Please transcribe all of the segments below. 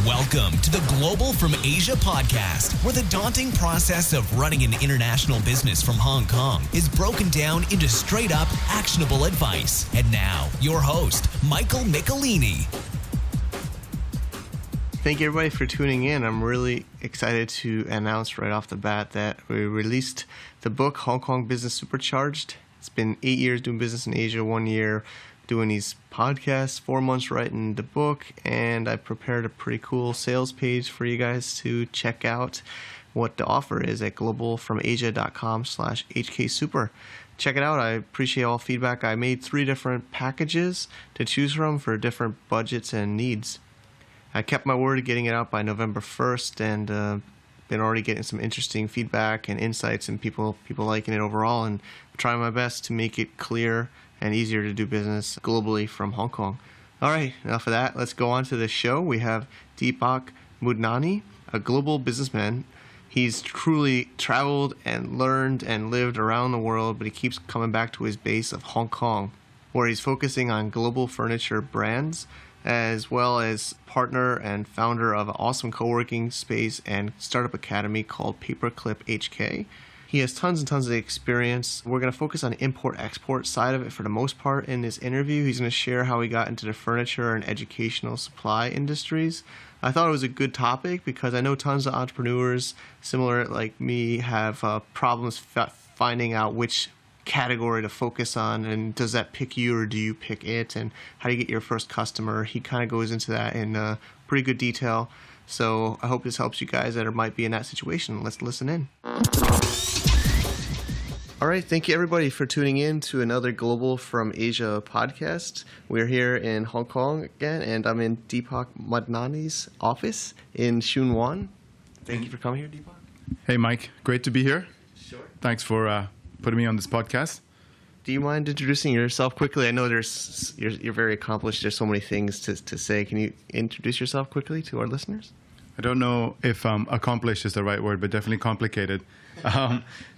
Welcome to the Global from Asia podcast, where the daunting process of running an international business from Hong Kong is broken down into straight up actionable advice. And now, your host, Michael Michelini. Thank you everybody for tuning in. I'm really excited to announce right off the bat that we released the book, Hong Kong Business Supercharged. It's been 8 years doing business in Asia, 1 year doing these podcasts, 4 months writing the book, and I prepared a pretty cool sales page for you guys to check out what the offer is at globalfromasia.com/HKSuper. Check it out. I appreciate all feedback. I made 3 different packages to choose from for different budgets and needs. I kept my word of getting it out by November 1st, and been already getting some interesting feedback and insights and people liking it overall, and I'm trying my best to make it clear and easier to do business globally from Hong Kong. All right, enough of that. Let's go on to the show. We have Deepak Madnani, a global businessman. He's truly traveled and learned and lived around the world, but he keeps coming back to his base of Hong Kong, where he's focusing on global furniture brands, as well as partner and founder of an awesome co-working space and startup academy called Paperclip HK. He has tons and tons of experience. We're going to focus on the import-export side of it for the most part in this interview. He's going to share how he got into the furniture and educational supply industries. I thought it was a good topic because I know tons of entrepreneurs, similar like me, have problems finding out which category to focus on, and does that pick you or do you pick it, and how do you get your first customer. He kind of goes into that in pretty good detail. So I hope this helps you guys that might be in that situation. Let's listen in. All right, thank you everybody for tuning in to another Global from Asia podcast. We're here in Hong Kong again, and I'm in Deepak Madnani's office in Shun Wan. Thank you for coming here, Deepak. Hey Mike, great to be here. Sure. Thanks for putting me on this podcast. Do you mind introducing yourself quickly? I know you're very accomplished. There's so many things to say. Can you introduce yourself quickly to our listeners? I don't know if accomplished is the right word, but definitely complicated.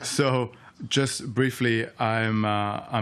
So just briefly, I'm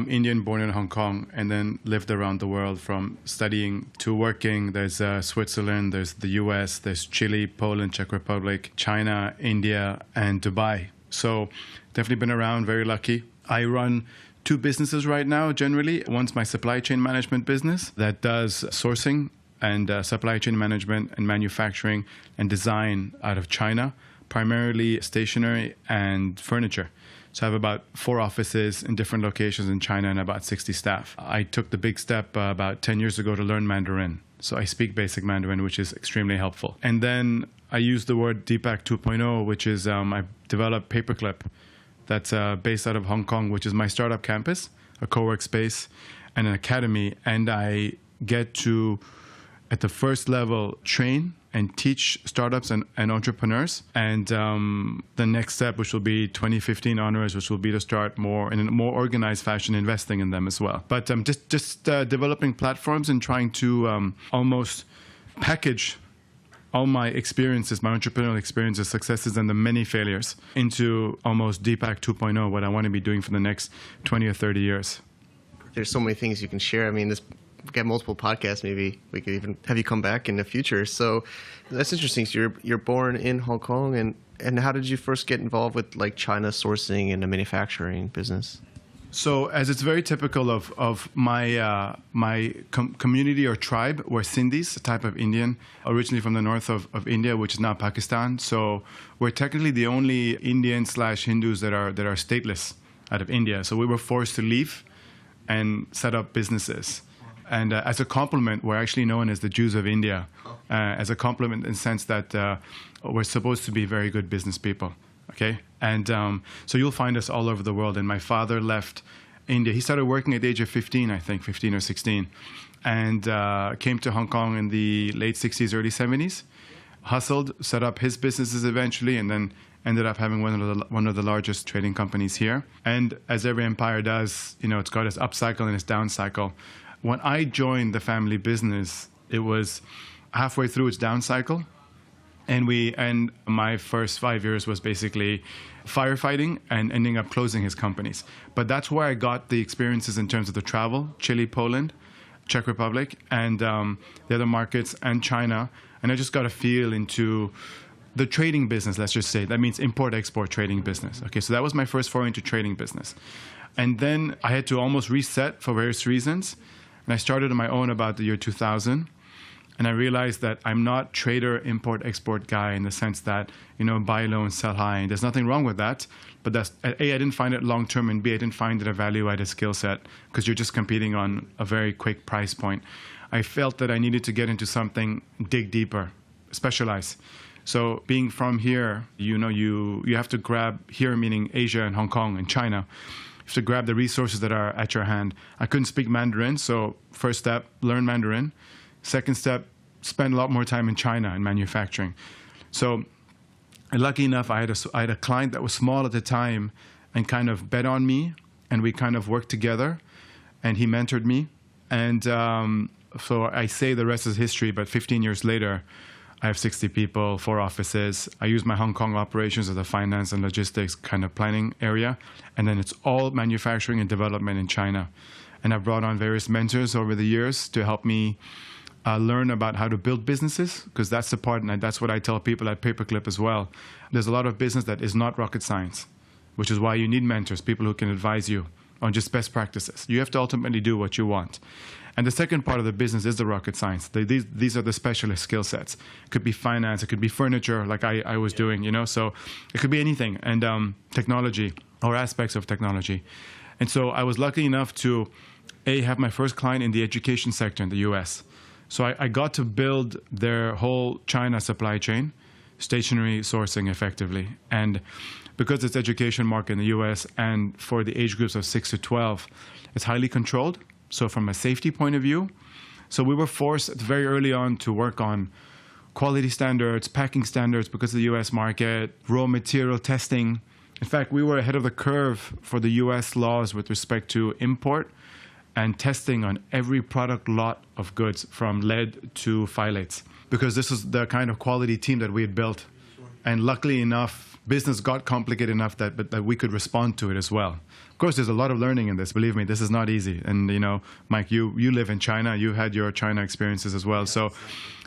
Indian, born in Hong Kong, and then lived around the world from studying to working. There's Switzerland, there's the US, there's Chile, Poland, Czech Republic, China, India, and Dubai. So definitely been around, very lucky. I run 2 businesses right now, generally. One's my supply chain management business that does sourcing and supply chain management and manufacturing and design out of China, primarily stationery and furniture. So I have about 4 offices in different locations in China and about 60 staff. I took the big step about 10 years ago to learn Mandarin. So I speak basic Mandarin, which is extremely helpful. And then I use the word Deepak 2.0, which is I've developed Paperclip that's based out of Hong Kong, which is my startup campus, a co-work space, and an academy. And I get to, at the first level, train and teach startups and entrepreneurs. And the next step, which will be 2015 onwards, which will be to start more in a more organized fashion, investing in them as well. But just developing platforms and trying to almost package all my experiences, my entrepreneurial experiences, successes, and the many failures into almost Deepak 2.0, what I want to be doing for the next 20 or 30 years. There's so many things you can share. I mean, we got multiple podcasts. Maybe we could even have you come back in the future. So that's interesting. So you're born in Hong Kong, and how did you first get involved with like China sourcing and the manufacturing business? So as it's very typical of my community or tribe, we're Sindhis, a type of Indian, originally from the north of India, which is now Pakistan. So we're technically the only Indian/Hindus that are stateless out of India. So we were forced to leave and set up businesses. And as a compliment, we're actually known as the Jews of India, as a compliment in the sense that we're supposed to be very good business people. Okay, and so you'll find us all over the world. And my father left India. He started working at the age of 15, I think, 15 or 16, and came to Hong Kong in the late 60s, early 70s, hustled, set up his businesses eventually, and then ended up having one of the largest trading companies here. And as every empire does, it's got its upcycle and its down cycle. When I joined the family business, it was halfway through its down cycle. And my first 5 years was basically firefighting and ending up closing his companies. But that's where I got the experiences in terms of the travel, Chile, Poland, Czech Republic, and the other markets, and China. And I just got a feel into the trading business, let's just say. That means import-export trading business. Okay, so that was my first foray into trading business. And then I had to almost reset for various reasons. And I started on my own about the year 2000. And I realized that I'm not trader, import-export guy in the sense that, buy low and sell high. And there's nothing wrong with that. But that's, A, I didn't find it long-term, and B, I didn't find it a value-added skill set because you're just competing on a very quick price point. I felt that I needed to get into something, dig deeper, specialize. So being from here, you have to grab here, meaning Asia and Hong Kong and China. You have to grab the resources that are at your hand. I couldn't speak Mandarin, so first step, learn Mandarin. Second step, spend a lot more time in China in manufacturing. So lucky enough, I had a client that was small at the time and kind of bet on me, and we kind of worked together, and he mentored me. And so I say the rest is history, but 15 years later, I have 60 people, 4 offices. I use my Hong Kong operations as a finance and logistics kind of planning area. And then it's all manufacturing and development in China. And I've brought on various mentors over the years to help me learn about how to build businesses, because that's the part, and that's what I tell people at Paperclip as well. There's a lot of business that is not rocket science, which is why you need mentors, people who can advise you on just best practices. You have to ultimately do what you want. And the second part of the business is the rocket science. These are the specialist skill sets. It could be finance, it could be furniture, like I was doing, so it could be anything, and technology or aspects of technology. And so I was lucky enough to, have my first client in the education sector in the US. So I got to build their whole China supply chain, stationary sourcing effectively. And because it's education market in the US and for the age groups of 6 to 12, it's highly controlled. So from a safety point of view, so we were forced very early on to work on quality standards, packing standards because of the US market, raw material testing. In fact, we were ahead of the curve for the US laws with respect to import and testing on every product lot of goods from lead to phthalates, because this is the kind of quality team that we had built. And luckily enough, business got complicated enough that we could respond to it as well. Of course, there's a lot of learning in this. Believe me, this is not easy. And Mike, you live in China. You had your China experiences as well. So,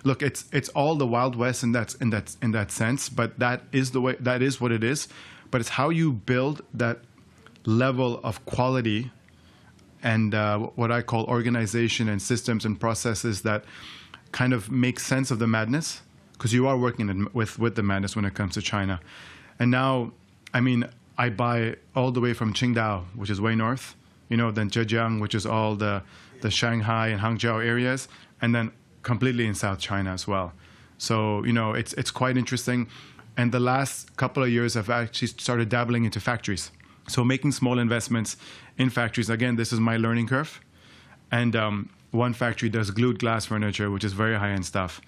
look, it's all the Wild West in that sense. But that is the way. That is what it is. But it's how you build that level of quality and what I call organization and systems and processes that kind of make sense of the madness, because you are working with the madness when it comes to China. And now, I buy all the way from Qingdao, which is way north, then Zhejiang, which is all the Shanghai and Hangzhou areas, and then completely in South China as well. So, it's quite interesting. And the last couple of years, I've actually started dabbling into factories. So making small investments in factories. Again, this is my learning curve. And one factory does glued glass furniture, which is very high-end stuff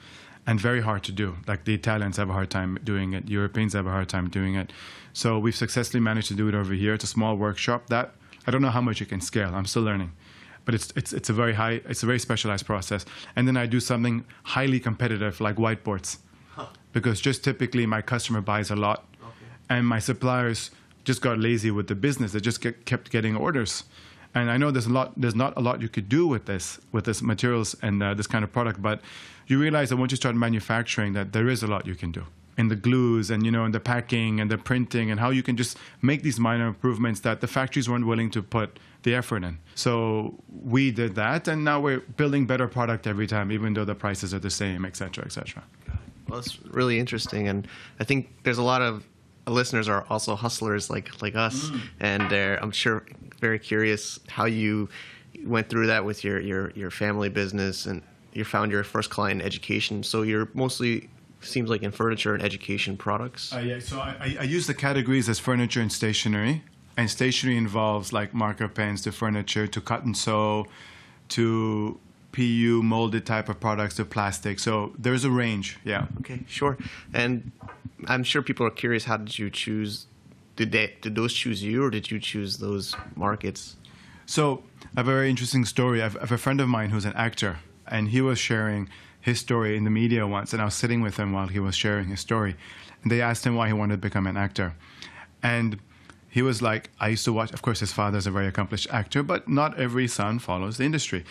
and very hard to do. Like the Italians have a hard time doing it. Europeans have a hard time doing it. So we've successfully managed to do it over here. It's a small workshop that I don't know how much you can scale. I'm still learning. But it's a very specialized process. And then I do something highly competitive like whiteboards. Because just typically my customer buys a lot. Okay. And my suppliers just got lazy with the business. They just kept getting orders. And I know there's not a lot you could do with this materials and this kind of product, but you realize that once you start manufacturing that there is a lot you can do in the glues and, in the packing and the printing and how you can just make these minor improvements that the factories weren't willing to put the effort in. So we did that, and now we're building better product every time, even though the prices are the same, et cetera, et cetera. Well, it's really interesting, and I think there's a lot of listeners are also hustlers like us, and they're, I'm sure, very curious how you went through that with your family business, and you found your first client in education. So you're mostly, seems like, in furniture and education products. Yeah, so I use the categories as furniture and stationery. And stationery involves like marker pens to furniture to cut and sew to PU molded type of products to plastic. So there's a range, yeah. Okay, sure. And I'm sure people are curious, how did you choose, did those choose you, or did you choose those markets? So I have a very interesting story. I have a friend of mine who's an actor, and he was sharing his story in the media once, and I was sitting with him while he was sharing his story. And they asked him why he wanted to become an actor. And he was like, I used to watch, of course his father's a very accomplished actor, but not every son follows the industry.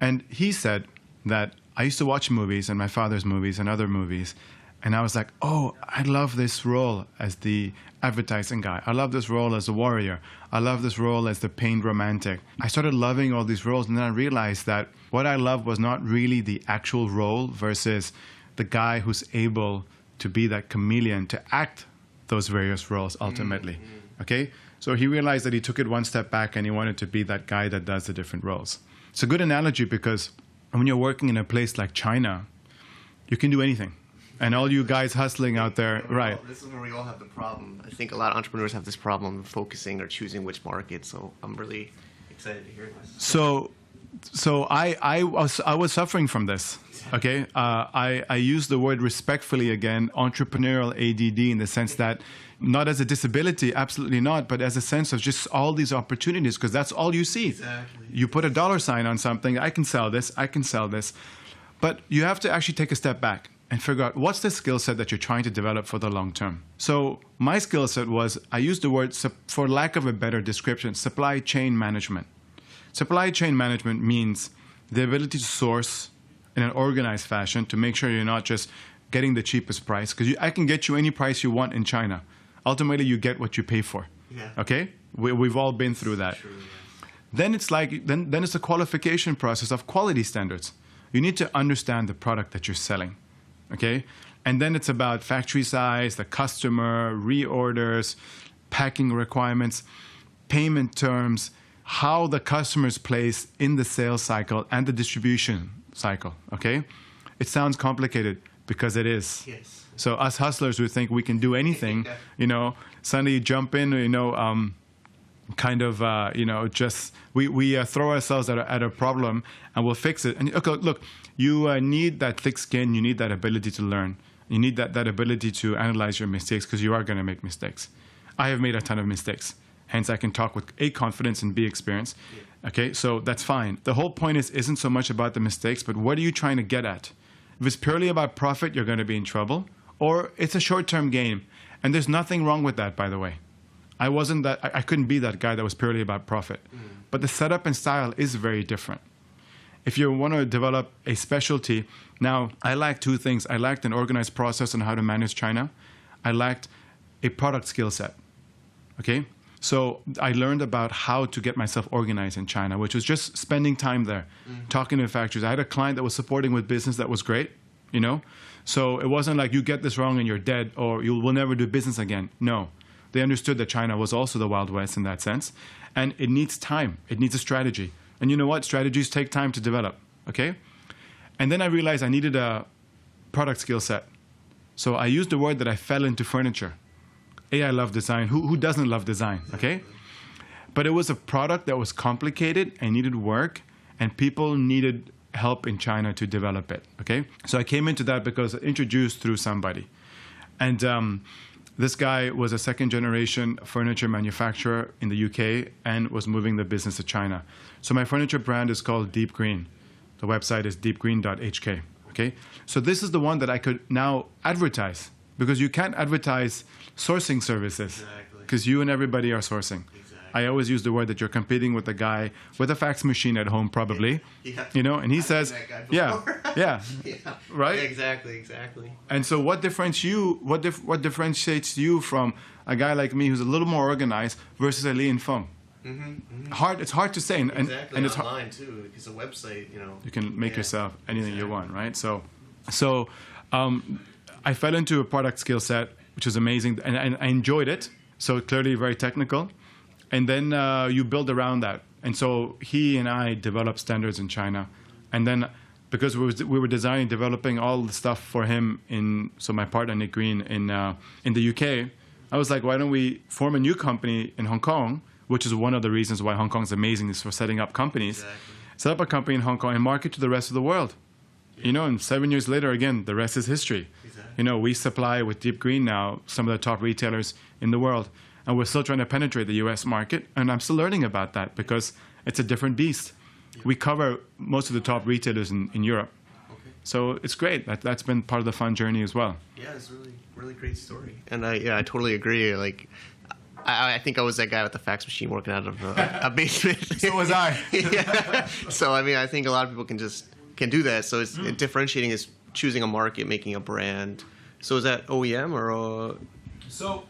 And he said that I used to watch movies and my father's movies and other movies. And I was like, oh, I love this role as the advertising guy. I love this role as a warrior. I love this role as the pained romantic. I started loving all these roles, and then I realized that what I loved was not really the actual role versus the guy who's able to be that chameleon to act those various roles ultimately. Okay? So he realized that he took it one step back and he wanted to be that guy that does the different roles. It's a good analogy because when you're working in a place like China, you can do anything. And all you guys hustling out there, right? This is where we all have the problem. I think a lot of entrepreneurs have this problem of focusing or choosing which market. So I'm really excited to hear this. So I was suffering from this. Okay, I use the word respectfully again, entrepreneurial ADD, in the sense that not as a disability, absolutely not, but as a sense of just all these opportunities, because that's all you see. Exactly. You put a dollar sign on something, I can sell this, but you have to actually take a step back and figure out what's the skill set that you're trying to develop for the long term. So my skill set was, I used the word, for lack of a better description, supply chain management. Supply chain management means the ability to source in an organized fashion to make sure you're not just getting the cheapest price, because I can get you any price you want in China. Ultimately, you get what you pay for. Yeah. Okay? We've all been through that. True, yeah. Then it's like, then it's a qualification process of quality standards. You need to understand the product that you're selling. Okay? And then it's about factory size, the customer, reorders, packing requirements, payment terms, how the customer's place in the sales cycle and the distribution cycle. Okay? It sounds complicated because it is. Yes. So us hustlers who think we can do anything, suddenly jump in, just we throw ourselves at a problem and we'll fix it. And okay, look, you need that thick skin. You need that ability to learn. You need that ability to analyze your mistakes, because you are going to make mistakes. I have made a ton of mistakes. Hence, I can talk with A, confidence, and B, experience. Yeah. Okay, so that's fine. The whole point isn't so much about the mistakes, but what are you trying to get at? If it's purely about profit, you're going to be in trouble. Or it's a short-term game. And there's nothing wrong with that, by the way. I couldn't be that guy that was purely about profit. But the setup and style is very different. If you want to develop a specialty, now I lacked two things. I lacked an organized process on how to manage China. I lacked a product skill set. Okay? So I learned about how to get myself organized in China, which was just spending time there, talking to factories. I had a client that was supporting with business that was great, So it wasn't like you get this wrong and you're dead or you will never do business again. No. They understood that China was also the Wild West in that sense. And it needs time. It needs a strategy. And you know what? Strategies take time to develop. Okay? And then I realized I needed a product skill set. So I used the word that I fell into furniture. I love design. Who doesn't love design? Okay? But it was a product that was complicated and needed work, and people needed help in China to develop it. Okay? So I came into that because introduced through somebody. And this guy was a second-generation furniture manufacturer in the UK and was moving the business to China. So my furniture brand is called Deep Green. The website is deepgreen.hk. Okay? So this is the one that I could now advertise, because you can't advertise sourcing services because you and everybody are sourcing. I always use the word that you're competing with a guy with a fax machine at home, probably, and he says, right? Yeah, exactly. And so what differentiates you from a guy like me who's a little more organized versus a Li and Feng? It's hard to say, and it's online too, because a website, you can make yourself anything you want, right? So I fell into a product skill set, which was amazing, and I enjoyed it. So clearly very technical. And then you build around that. And so he and I developed standards in China. And then because we were designing, developing all the stuff for him so my partner, Nick Green, in the UK, I was like, why don't we form a new company in Hong Kong, which is one of the reasons why Hong Kong is amazing, is for setting up companies. Exactly. Set up a company in Hong Kong and market to the rest of the world. Yeah. And 7 years later, again, the rest is history. Exactly. We supply with Deep Green now some of the top retailers in the world. And we're still trying to penetrate the US market. And I'm still learning about that because it's a different beast. Yeah. We cover most of the top retailers in Europe. Okay. So it's great. That's been part of the fun journey as well. Yeah, it's really, really great story. And I totally agree. Like, I think I was that guy with the fax machine working out of a basement. So was I. Yeah. So, I think a lot of people can can do that. So it's differentiating is choosing a market, making a brand. So is that OEM or? So,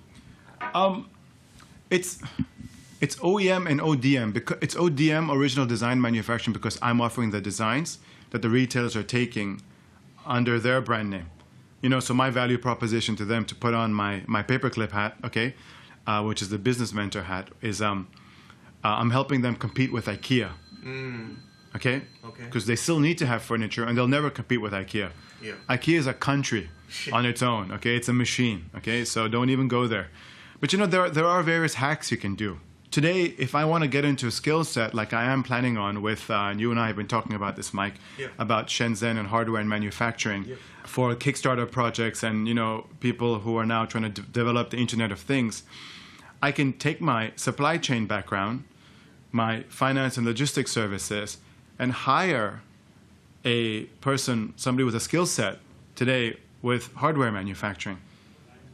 it's OEM and ODM. Because it's ODM, original design manufacturing, because I'm offering the designs that the retailers are taking under their brand name. So my value proposition to them to put on my Paperclip hat, okay, which is the business mentor hat, is I'm helping them compete with IKEA. Okay? Because they still need to have furniture, and they'll never compete with IKEA. Yeah. IKEA is a country on its own. Okay, it's a machine. Okay, so don't even go there. But there are various hacks you can do. Today, if I want to get into a skill set like I am planning on with, and you and I have been talking about this, Mike, about Shenzhen and hardware and manufacturing for Kickstarter projects and people who are now trying to develop the Internet of Things, I can take my supply chain background, my finance and logistics services, and hire a person, somebody with a skill set today with hardware manufacturing.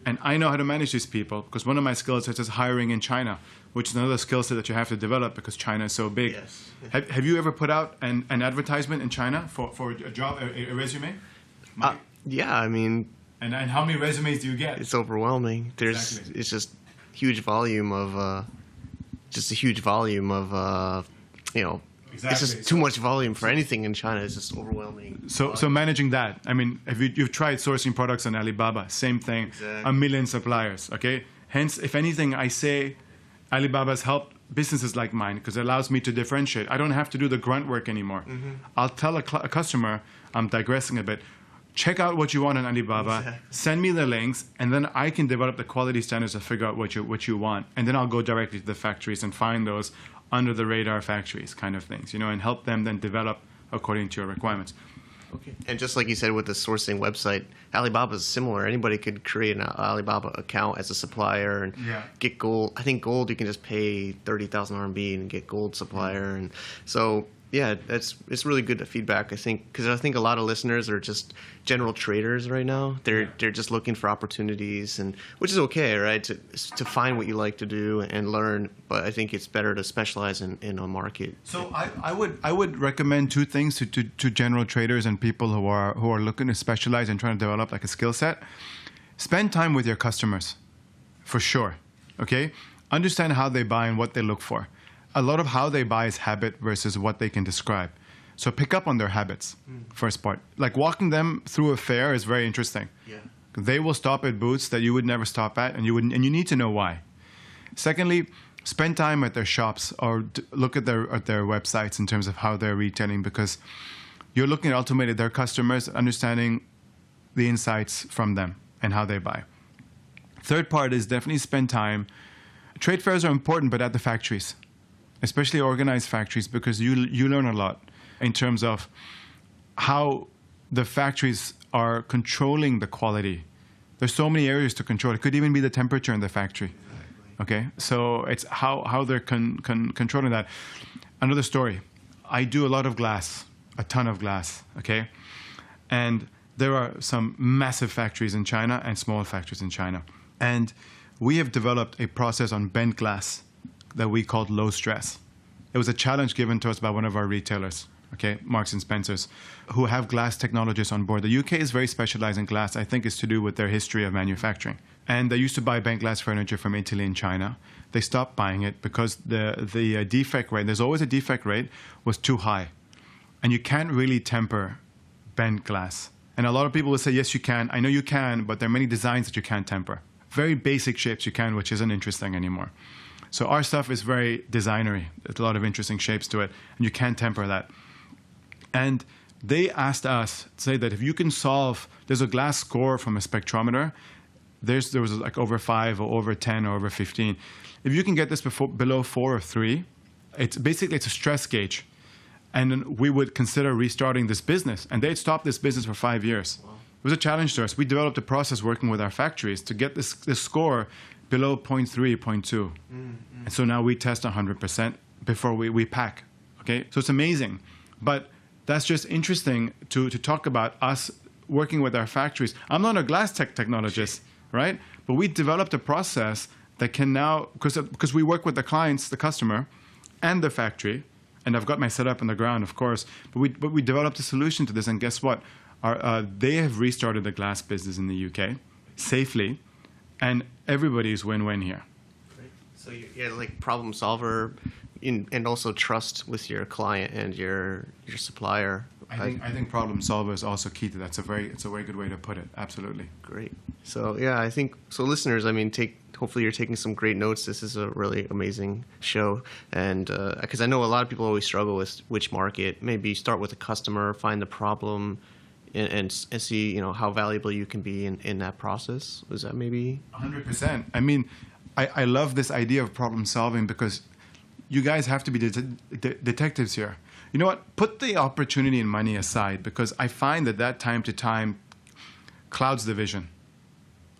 And I know how to manage these people because one of my skill sets is hiring in China, which is another skill set that you have to develop because China is so big. Yes. Have you ever put out an advertisement in China for a job, a resume? Yeah, I mean. And how many resumes do you get? It's overwhelming. It's just huge volume of, Exactly. It's just too much volume for anything in China. It's just overwhelming. So managing that, I mean, you've tried sourcing products on Alibaba, same thing, Exactly. a million suppliers, okay? Hence, if anything, I say Alibaba's helped businesses like mine because it allows me to differentiate. I don't have to do the grunt work anymore. I'll tell a customer, I'm digressing a bit, check out what you want on Alibaba, Exactly. send me the links, and then I can develop the quality standards to figure out what you want. And then I'll go directly to the factories and find those under the radar factories kind of things, and help them then develop according to your requirements. Okay. And just like you said with the sourcing website, Alibaba is similar. Anybody could create an Alibaba account as a supplier and get gold. I think gold you can just pay 30,000 RMB and get gold supplier. And so it's really good feedback, I think, because I think a lot of listeners are just general traders right now. They're just looking for opportunities, and which is okay, right? To find what you like to do and learn. But I think it's better to specialize in a market. So I would recommend two things to general traders and people who are looking to specialize and trying to develop like a skill set. Spend time with your customers, for sure. Okay, understand how they buy and what they look for. A lot of how they buy is habit versus what they can describe. So pick up on their habits, first part. Like walking them through a fair is very interesting. Yeah. They will stop at booths that you would never stop at, and you need to know why. Secondly, spend time at their shops or look at their websites in terms of how they're retailing, because you're looking at ultimately their customers, understanding the insights from them and how they buy. Third part is definitely spend time. Trade fairs are important, but at the factories, especially organized factories, because you learn a lot in terms of how the factories are controlling the quality. There's so many areas to control. It could even be the temperature in the factory. Okay, so it's how they're controlling that. Another story. I do a lot of glass, a ton of glass. Okay, and there are some massive factories in China and small factories in China, and we have developed a process on bent glass that we called low stress. It was a challenge given to us by one of our retailers, okay, Marks and Spencer's, who have glass technologists on board. The UK is very specialized in glass. I think it's to do with their history of manufacturing. And they used to buy bent glass furniture from Italy and China. They stopped buying it because the defect rate, there's always a defect rate, was too high. And you can't really temper bent glass. And a lot of people will say, yes, you can. I know you can, but there are many designs that you can't temper. Very basic shapes you can, which isn't interesting anymore. So our stuff is very designery. There's a lot of interesting shapes to it, and you can't temper that. And they asked us to say that if you can solve, there's a glass score from a spectrometer. There was like over 5 or over 10 or over 15. If you can get this below 4 or 3, it's a stress gauge. And then we would consider restarting this business. And they'd stopped this business for 5 years. Wow. It was a challenge to us. We developed a process working with our factories to get this score below 0.3, 0.2. And so now we test 100% before we pack. Okay, so it's amazing. But that's just interesting to talk about us working with our factories. I'm not a glass technologist, right? But we developed a process that can now, because we work with the clients, the customer, and the factory, and I've got my setup on the ground, of course. But we developed a solution to this, and guess what? They have restarted the glass business in the UK safely, and everybody's win-win here. Right. So you're like problem solver, and also trust with your client and your supplier. I think problem solver is also key to that. It's a very good way to put it. Absolutely. Great. So yeah, I think so. Listeners, I mean, hopefully you're taking some great notes. This is a really amazing show, and because I know a lot of people always struggle with which market. Maybe start with a customer, find the problem, and see how valuable you can be in that process. Was that maybe 100%? I mean, I love this idea of problem solving because you guys have to be detectives here. You know what? Put the opportunity and money aside, because I find that time to time clouds the vision.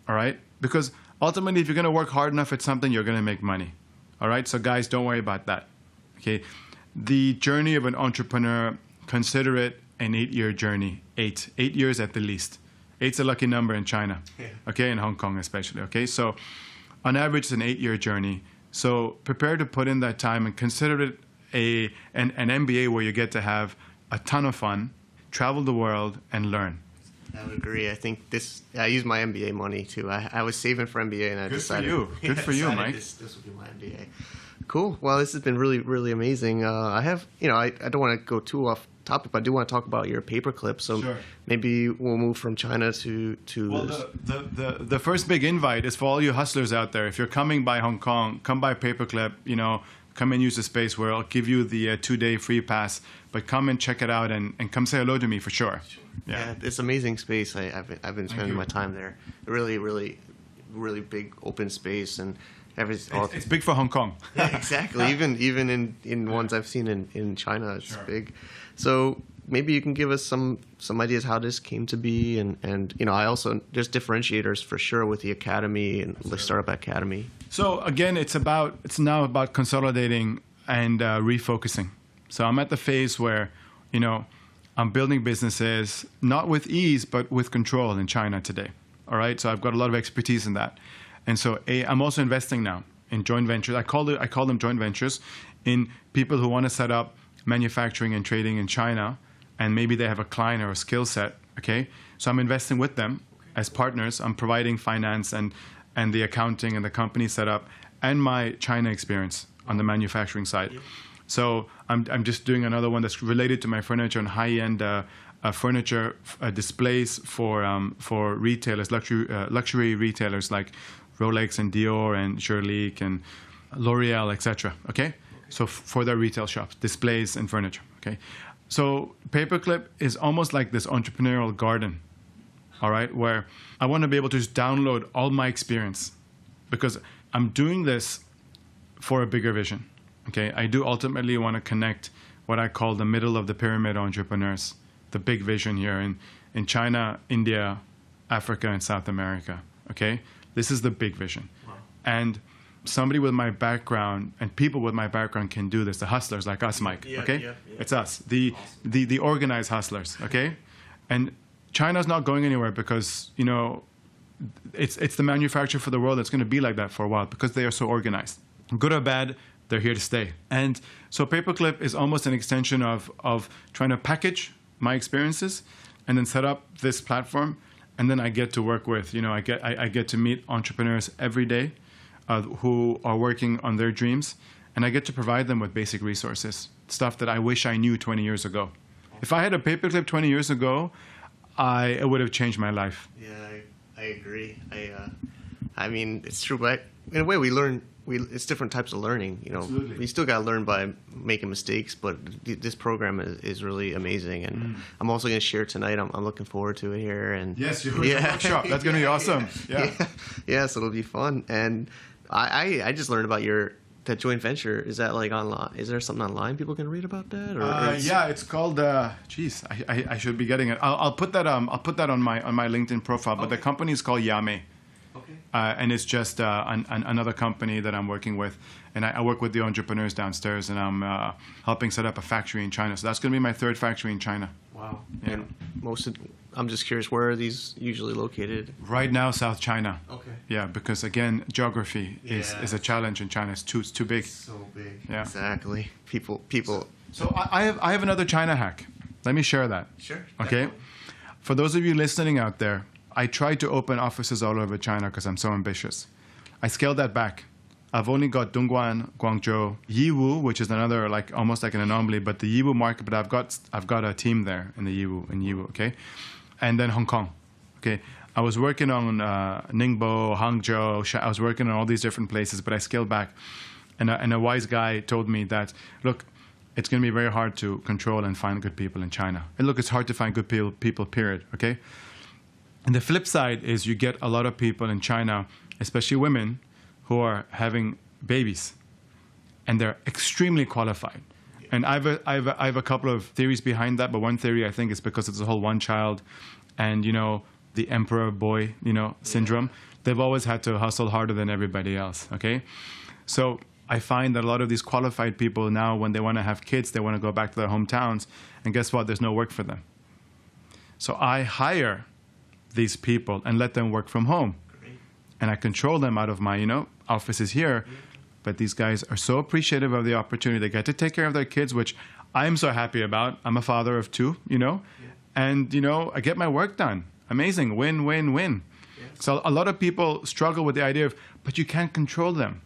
All right? Because ultimately, if you're going to work hard enough at something, you're going to make money. All right? So guys, don't worry about that. Okay? The journey of an entrepreneur, consider it an 8-year journey. 8 years at the least. 8's a lucky number in China. Yeah. Okay? In Hong Kong especially. Okay? So on average, it's an 8-year journey. So prepare to put in that time and consider it an MBA where you get to have a ton of fun, travel the world, and learn. I would agree. I think I use my MBA money too. I was saving for MBA, and I decided. Good for you, Mike. This would be my MBA. Cool. Well, this has been really, really amazing. I don't want to go too off topic, but I do want to talk about your Paperclip. So sure. Maybe we'll move from China to. Well, the first big invite is for all you hustlers out there. If you're coming by Hong Kong, come by Paperclip. Come and use the space where I'll give you the 2-day free pass. But come and check it out and come say hello to me for sure. Yeah, it's amazing space. I've been spending my time there. Really, really, really big open space and everything. It's big for Hong Kong. Yeah, exactly. Even in ones I've seen in China, it's sure. Big. So maybe you can give us some ideas how this came to be, and I also there's differentiators for sure with the academy and the startup academy. So again, it's now about consolidating and refocusing. So I'm at the phase where, I'm building businesses not with ease but with control in China today. All right, so I've got a lot of expertise in that, and so I'm also investing now in joint ventures. I call them joint ventures, in people who want to set up manufacturing and trading in China, and maybe they have a client or a skill set. Okay, so I'm investing with them as partners. I'm providing finance and the accounting and the company setup and my China experience on the manufacturing side. Yep. So I'm just doing another one that's related to my furniture and high-end furniture displays for retailers, luxury retailers like Rolex and Dior and Shurlick and L'Oreal, etc. Okay, so for their retail shops, displays and furniture. Okay, so Paperclip is almost like this entrepreneurial garden. All right, where I want to be able to just download all my experience, because I'm doing this for a bigger vision. Okay, I do ultimately want to connect what I call the middle of the pyramid entrepreneurs, the big vision here in China, India, Africa, and South America. Okay, this is the big vision. Wow. And somebody with my background and people with my background can do this. The hustlers like us, Mike. Yeah, okay, yeah. It's us, the organized hustlers. Okay, and China's not going anywhere because it's the manufacturer for the world that's going to be like that for a while because they are so organized. Good or bad, they're here to stay. And so Paperclip is almost an extension of trying to package my experiences and then set up this platform. And then I get to work with, I get to meet entrepreneurs every day who are working on their dreams. And I get to provide them with basic resources, stuff that I wish I knew 20 years ago. If I had a Paperclip 20 years ago, it would have changed my life. Yeah, I agree. I mean, it's true, but in a way, we learn. It's different types of learning. Absolutely. We still got to learn by making mistakes. But this program is really amazing, and I'm also going to share tonight. I'm looking forward to it here. And yes, your workshop. That's going to be awesome. Yeah. So it'll be fun. And I just learned about that joint venture. Is that like online? Is there something online people can read about that? Yeah, it's called. I should be getting it. I'll put that. I'll put that on my LinkedIn profile. But the company is called Yame. Okay. And it's just another company that I'm working with, and I work with the entrepreneurs downstairs, and I'm helping set up a factory in China. So that's going to be my 3rd factory in China. Wow. Yeah. And I'm just curious, where are these usually located? Right now, South China. Okay. Yeah, because again, geography is a challenge in China. It's too big. So big. Yeah. Exactly. People. So I have another China hack. Let me share that. Sure. Okay. Definitely. For those of you listening out there, I tried to open offices all over China because I'm so ambitious. I scaled that back. I've only got Dongguan, Guangzhou, Yiwu, which is another almost like an anomaly, but the Yiwu market. But I've got a team there in the Yiwu. Okay, and then Hong Kong. Okay, I was working on Ningbo, Hangzhou. I was working on all these different places, but I scaled back. And a wise guy told me that, look, it's going to be very hard to control and find good people in China. And look, it's hard to find good people, period. Okay. And the flip side is you get a lot of people in China, especially women, who are having babies, and they're extremely qualified. And I have a couple of theories behind that, but one theory I think is because it's the whole one child, and the emperor boy syndrome. They've always had to hustle harder than everybody else. Okay, so I find that a lot of these qualified people now, when they want to have kids, they want to go back to their hometowns, and guess what? There's no work for them. So I hire these people and let them work from home. And I control them out of my, offices here. But these guys are so appreciative of the opportunity. They get to take care of their kids, which I'm so happy about. I'm a father of two, and, I get my work done. Amazing. Win, win, win. Yeah. So a lot of people struggle with the idea of, but you can't control them.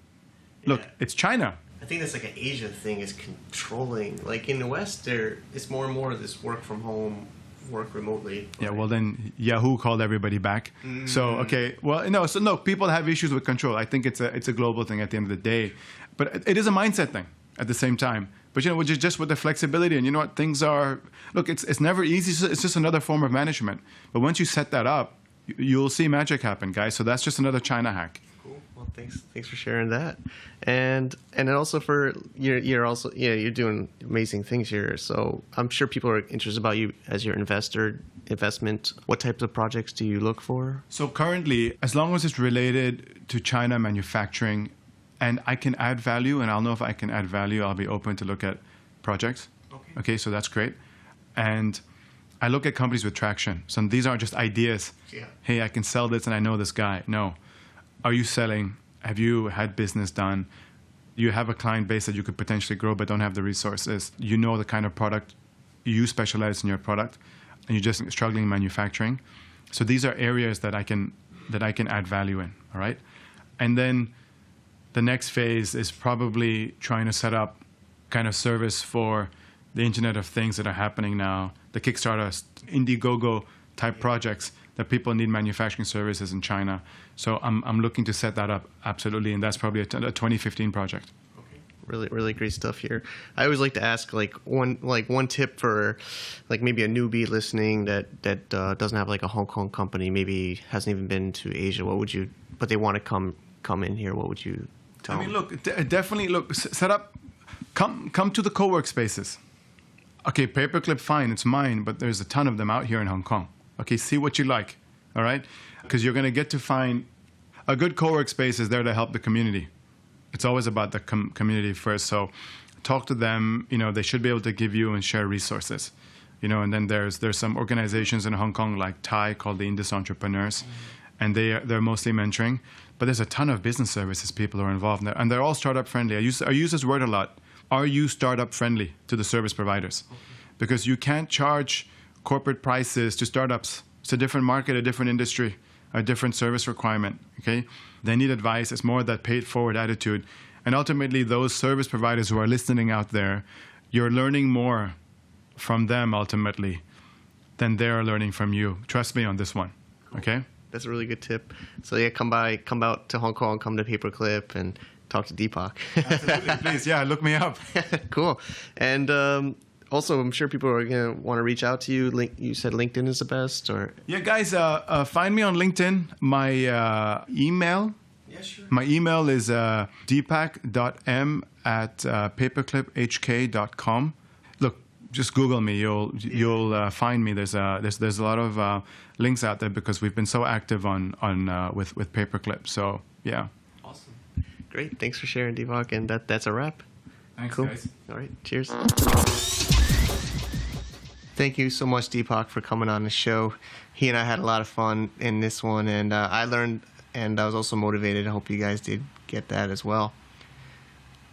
Look, it's China. I think that's like an Asia thing, is controlling. Like in the West, it's more and more this work from home, work remotely. Yeah, well then Yahoo called everybody back. So okay, well no, so no, people have issues with control. I think it's a global thing at the end of the day, but it is a mindset thing at the same time. But which is just with the flexibility, and what, things are. Look, it's never easy. It's just another form of management. But once you set that up, you'll see magic happen, guys. So that's just another China hack. Cool. Well, thanks for sharing that, and then also for you're doing amazing things here. So I'm sure people are interested about you as your investment. What types of projects do you look for? So currently, as long as it's related to China manufacturing, and I can add value, and I'll know if I can add value, I'll be open to look at projects. Okay, so that's great, and I look at companies with traction. So these aren't just ideas. Yeah. Hey, I can sell this, and I know this guy. No. Are you selling? Have you had business done? You have a client base that you could potentially grow but don't have the resources. You know the kind of product, you specialize in your product, and you're just struggling in manufacturing. So these are areas that I can add value in, all right? And then the next phase is probably trying to set up kind of service for the Internet of Things that are happening now, the Kickstarter, Indiegogo type projects that people need manufacturing services in China. So I'm looking to set that up, absolutely, and that's probably a 2015 project. Okay. Really, really great stuff here. I always like to ask one tip for maybe a newbie listening that doesn't have a Hong Kong company, maybe hasn't even been to Asia. But they want to come in here. What would you tell them? Look, definitely set up, come to the co-work spaces. Okay, Paperclip, fine, it's mine, but there's a ton of them out here in Hong Kong. Okay, see what you like, all right? Because you're going to get to find a good co-work space is there to help the community. It's always about the community first. So talk to them. They should be able to give you and share resources. And then there's some organizations in Hong Kong like Thai called the Indus Entrepreneurs, and they're mostly mentoring. But there's a ton of business services people who are involved in there, and they're all startup friendly. I use this word a lot. Are you startup friendly to the service providers? Because you can't charge corporate prices to startups. It's a different market, a different industry, a different service requirement. Okay, they need advice. It's more that paid forward attitude, and ultimately those service providers who are listening out there, you're learning more from them ultimately than they're learning from you. Trust me on this one. Okay, that's a really good tip. So yeah, come out to Hong Kong, come to Paperclip, and talk to Deepak. Absolutely, please. Yeah, look me up. Cool. And also, I'm sure people are going to want to reach out to you. You said LinkedIn is the best, or? Yeah, guys, find me on LinkedIn. My email. Yeah, sure. My email is deepak.m@papercliphk.com. Look, just Google me. You'll find me. There's a lot of links out there because we've been so active on with Paperclip. So yeah. Awesome. Great. Thanks for sharing, Deepak. And that's a wrap. Thanks, cool. guys. All right. Cheers. Thank you so much, Deepak, for coming on the show. He and I had a lot of fun in this one, and I learned, and I was also motivated. I hope you guys did get that as well.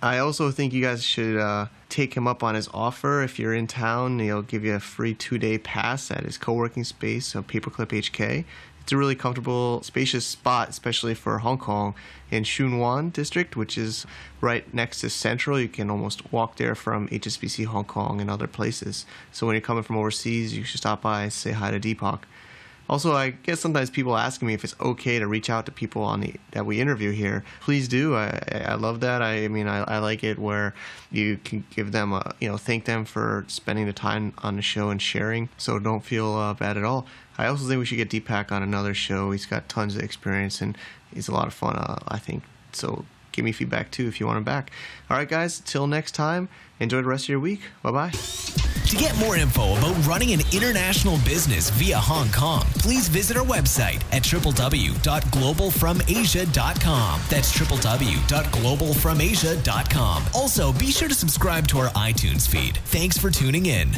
I also think you guys should take him up on his offer. If you're in town, he'll give you a free 2-day pass at his co-working space, Paperclip HK. It's a really comfortable, spacious spot, especially for Hong Kong, in Shun Wan district, which is right next to Central. You can almost walk there from HSBC Hong Kong and other places. So when you're coming from overseas, you should stop by and say hi to Deepak. Also, I get sometimes people asking me if it's okay to reach out to people that we interview here. Please do. I love that. I mean, I like it where you can give them thank them for spending the time on the show and sharing. So don't feel bad at all. I also think we should get Deepak on another show. He's got tons of experience and he's a lot of fun, I think. So give me feedback too if you want him back. All right, guys, till next time, enjoy the rest of your week. Bye-bye. To get more info about running an international business via Hong Kong, please visit our website at www.globalfromasia.com. That's www.globalfromasia.com. Also, be sure to subscribe to our iTunes feed. Thanks for tuning in.